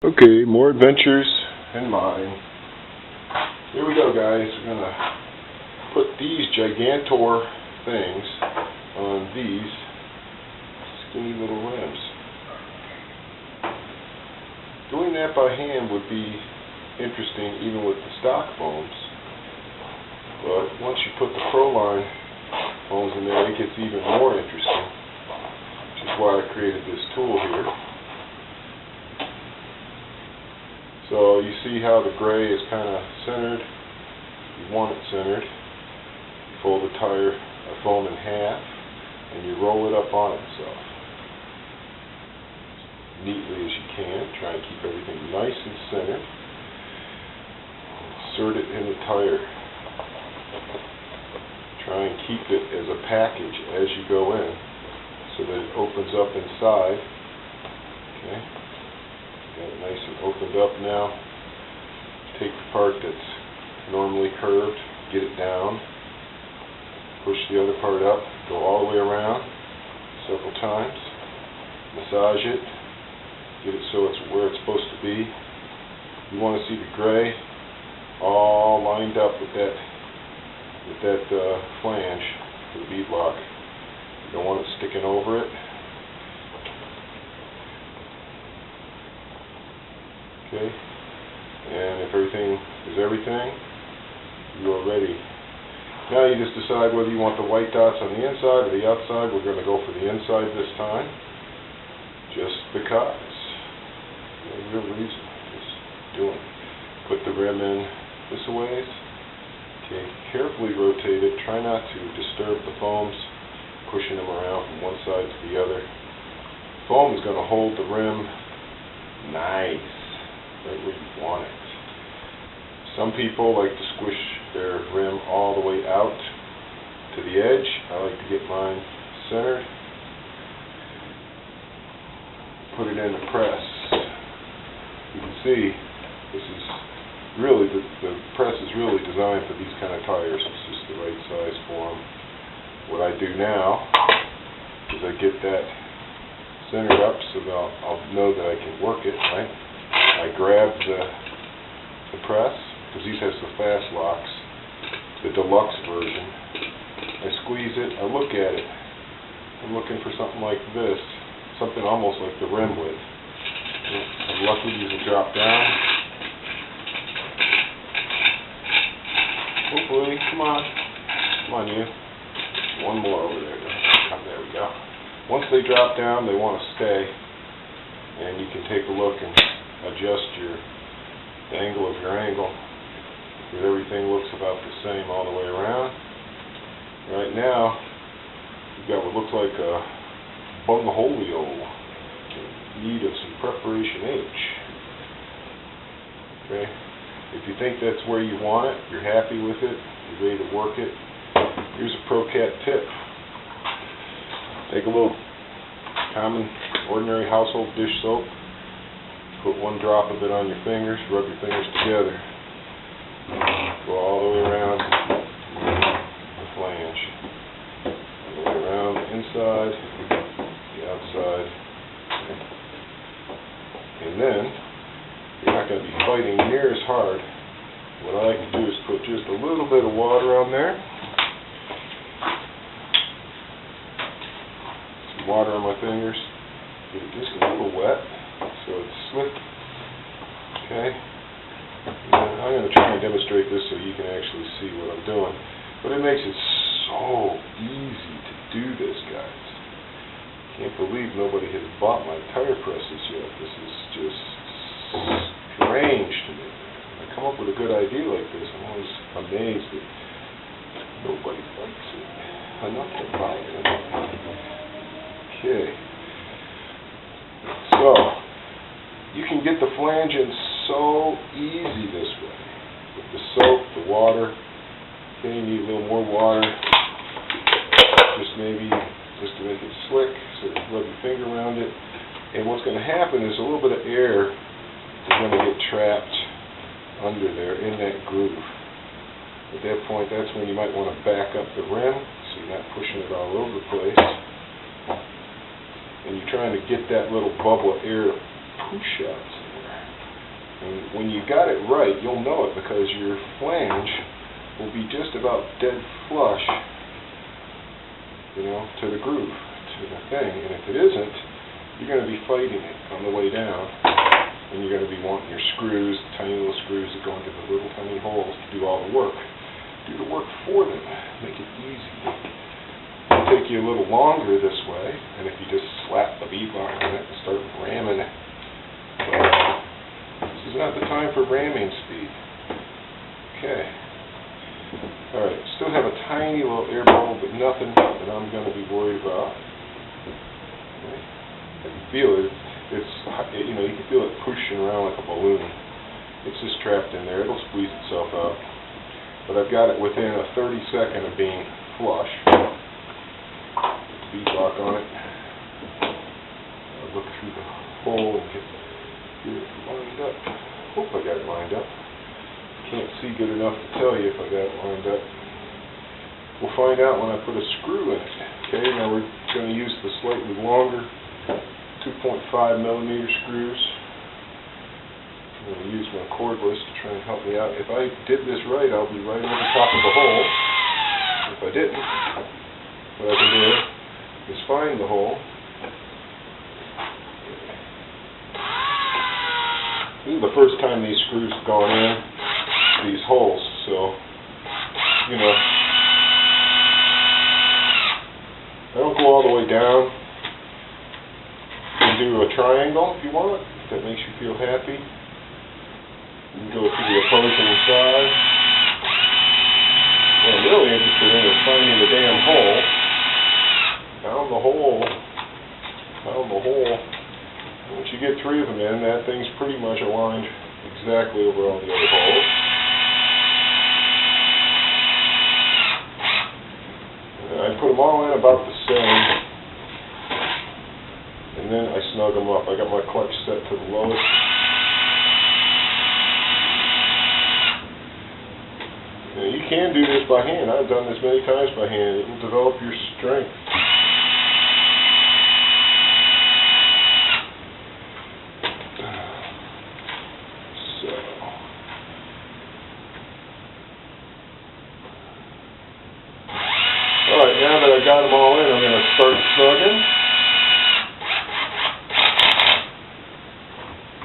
Okay, more adventures in mine. Here we go, guys. We're going to put these Gigantor things on these skinny little rims. Doing that by hand would be interesting even with the stock foams, but once you put the Proline foams in there, it gets even more interesting, which is why I created this tool here. So you see how the gray is kind of centered. You want it centered. You fold the foam in half and you roll it up on itself as neatly as you can. Try and keep everything nice and centered. Insert it in the tire. Try and keep it as a package as you go in so that it opens up inside. Okay. Got it nice and opened up now. Take the part that's normally curved, get it down, push the other part up, go all the way around several times, massage it, get it so it's where it's supposed to be. You want to see the gray all lined up with that flange for the bead lock. You don't want it sticking over it. Okay, and if everything is everything, you are ready. Now you just decide whether you want the white dots on the inside or the outside. We're going to go for the inside this time, just because. No real reason, just doing it. Put the rim in this a ways. Okay, carefully rotate it. Try not to disturb the foams, pushing them around from one side to the other. Foam is going to hold the rim nice, right where you want it. Some people like to squish their rim all the way out to the edge. I like to get mine centered. Put it in the press. You can see this is really, the press is really designed for these kind of tires. It's just the right size for them. What I do now is I get that centered up so that I'll know that I can work it, right? I grab the press, because these has the fast locks, the deluxe version. I squeeze it, I look at it. I'm looking for something like this, something almost like the rim width. I'm lucky these will drop down. Hopefully, come on you. One more over there. There we go. Once they drop down, they want to stay, and you can take a look and adjust the angle of your angle, because everything looks about the same all the way around. Right now, you've got what looks like a bungaholio in need of some preparation H. Okay, if you think that's where you want it, you're happy with it, you're ready to work it, here's a ProCat tip. Take a little common, ordinary household dish soap. Put one drop of it on your fingers, rub your fingers together. Go all the way around the flange. All the way around the inside, the outside. And then, you're not going to be fighting near as hard. What I like to do is put just a little bit of water on there. Some water on my fingers. Get it just a little wet, so it's slick. Okay, and I'm going to try and demonstrate this so you can actually see what I'm doing. But it makes it so easy to do this, guys. Can't believe nobody has bought my tire presses yet. This is just strange to me. When I come up with a good idea like this, I'm always amazed that nobody likes it enough to buy it. Okay. So, you can get the flange in so easy this way. With the soap, the water. Okay, you need a little more water. Just to make it slick. So you rub your finger around it. And what's going to happen is a little bit of air is going to get trapped under there in that groove. At that point, that's when you might want to back up the rim so you're not pushing it all over the place. And you're trying to get that little bubble of air to push out somewhere. And when you got it right, you'll know it because your flange will be just about dead flush, you know, to the groove, to the thing. And if it isn't, you're going to be fighting it on the way down. And you're going to be wanting your screws, tiny little screws that go into the little tiny holes to do all the work. Do the work for them. Make it easy. It'll take you a little longer this way, and if you just slap the beadlock on it and start ramming it, this is not the time for ramming speed. Okay. Alright, still have a tiny little air bubble, but nothing that I'm going to be worried about. Okay. I can feel it. It's, you know, you can feel it pushing around like a balloon. It's just trapped in there. It'll squeeze itself out. But I've got it within a 30-second of being flush. Beadlock on it. I'll look through the hole and get it lined up. Hope I got it lined up. Can't see good enough to tell you if I got it lined up. We'll find out when I put a screw in it. Okay, now we're going to use the slightly longer 2.5 millimeter screws. I'm going to use my cordless to try and help me out. If I did this right, I'll be right over top of the hole. If I didn't, what I can do is find the hole. This is the first time these screws have gone in these holes, so, you know, I don't go all the way down. You can do a triangle if you want, if that makes you feel happy. You can go to the opposing side. What I'm really interested in is finding the damn hole. Found the hole. Found the hole. Once you get 3 of them in, that thing's pretty much aligned exactly over all the other holes. I put them all in about the same, and then I snug them up. I got my clutch set to the lowest. Now, you can do this by hand. I've done this many times by hand. It will develop your strength. Alright, now that I got them all in, I'm going to start snugging.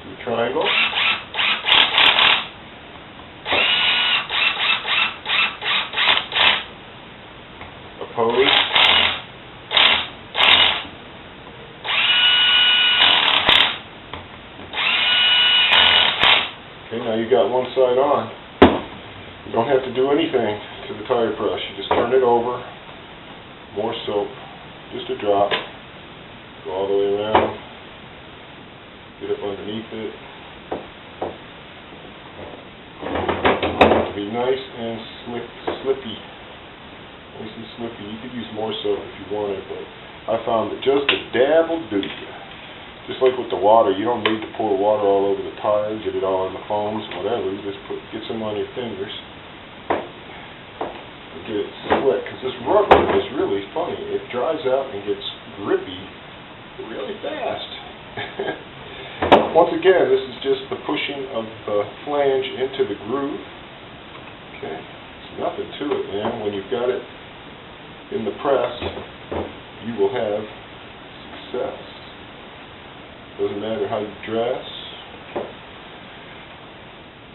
Do a triangle. Oppose. Okay, now you got one side on. You don't have to do anything to the tire press. You just turn it over. More soap, just a drop, go all the way around, get up underneath it. Be nice and slippy. Nice and slippy. You could use more soap if you wanted, but I found that just a dab will do you. Just like with the water, you don't need to pour water all over the tire, get it all in the foams, whatever. You just get some on your fingers. Get it slick, because this rubber is really funny. It dries out and gets grippy really fast. Once again, this is just the pushing of the flange into the groove. Okay, there's nothing to it, man. When you've got it in the press, you will have success. Doesn't matter how you dress,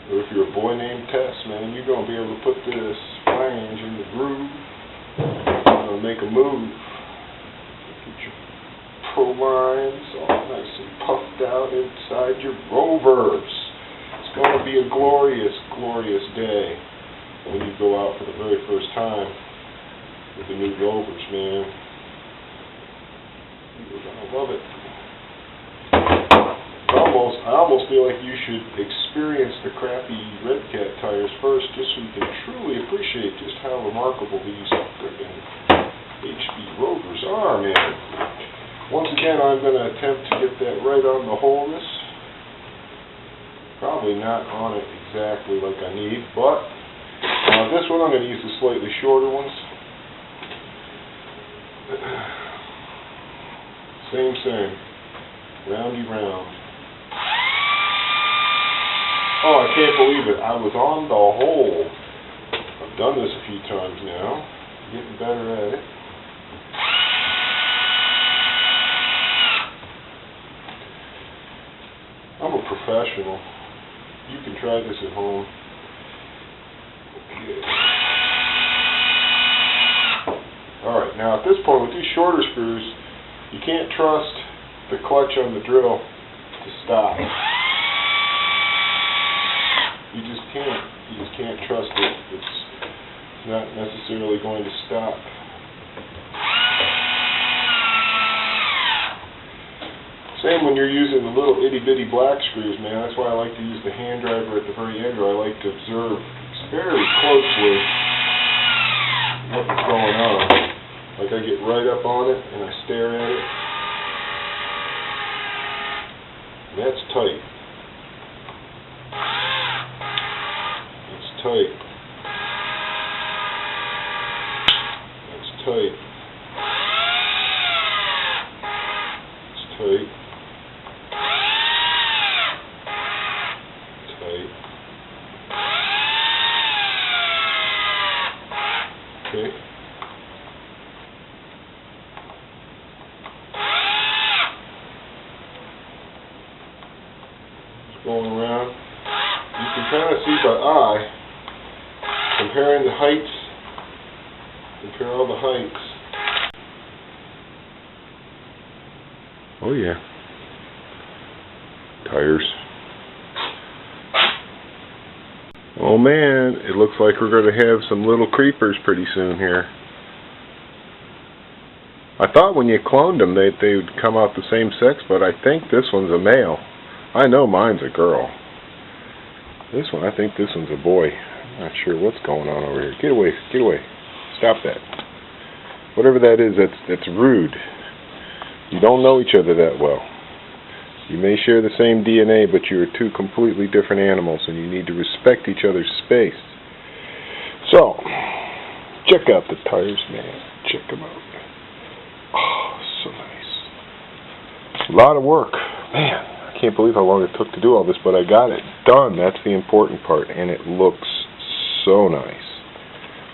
or if you're a boy named Tess, man, you're going to be able to put this flange in the groove. You're going to make a move. Get your pro lines all nice and puffed out inside your rovers. It's going to be a glorious, glorious day when you go out for the very first time with the new rovers, man. You're going to love it. I almost feel like you should experience the crappy Red Cat tires first, just so you can truly appreciate just how remarkable these frickin' HB Rovers are, man. Once again, I'm going to attempt to get that right on the wholeness. Probably not on it exactly like I need, but this one I'm going to use the slightly shorter ones. Same. Roundy round. Oh, I can't believe it. I was on the hole. I've done this a few times now. Getting better at it. I'm a professional. You can try this at home. Okay. Alright, now at this point with these shorter screws, you can't trust the clutch on the drill to stop. You just can't. You just can't trust it. It's not necessarily going to stop. Same when you're using the little itty-bitty black screws, man. That's why I like to use the hand driver at the very end, or I like to observe very closely what's going on. Like I get right up on it and I stare at it. That's tight. It's tight. It's tight. It's tight. Tight. Okay. Going around. You can kind of see by eye, comparing the heights, compare all the heights. Oh yeah. Tires. Oh man, it looks like we're going to have some little creepers pretty soon here. I thought when you cloned them they would come out the same sex, but I think this one's a male. I know mine's a girl. This one, I think this one's a boy. I'm not sure what's going on over here. Get away, get away. Stop that. Whatever that is, that's rude. You don't know each other that well. You may share the same DNA, but you are two completely different animals, and you need to respect each other's space. So, check out the tires, man. Check them out. Oh, so nice. A lot of work. Man, I can't believe how long it took to do all this, but I got it done. That's the important part, and it looks so nice.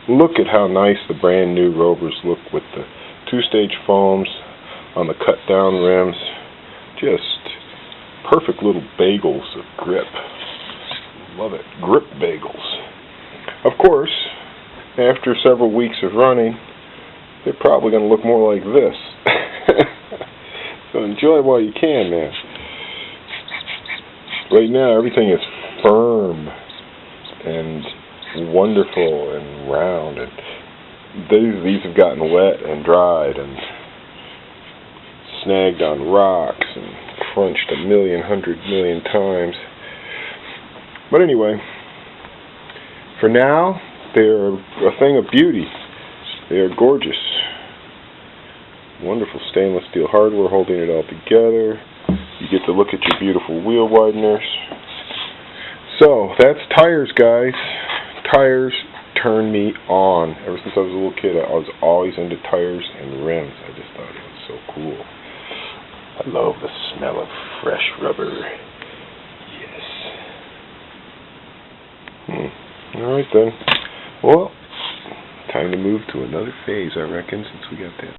Look at how nice the brand new Rovers look with the two-stage foams on the cut-down rims. Just perfect little bagels of grip. Love it. Grip bagels. Of course, after several weeks of running, they're probably going to look more like this. So enjoy while you can, man. Right now, everything is firm and wonderful and round, and these have gotten wet and dried and snagged on rocks and crunched 100 million times. But anyway, for now, they're a thing of beauty. They are gorgeous. Wonderful stainless steel hardware holding it all together. You get to look at your beautiful wheel wideners. So, that's tires, guys. Tires turn me on. Ever since I was a little kid, I was always into tires and rims. I just thought it was so cool. I love the smell of fresh rubber. Yes. Alright then. Well, time to move to another phase, I reckon, since we got that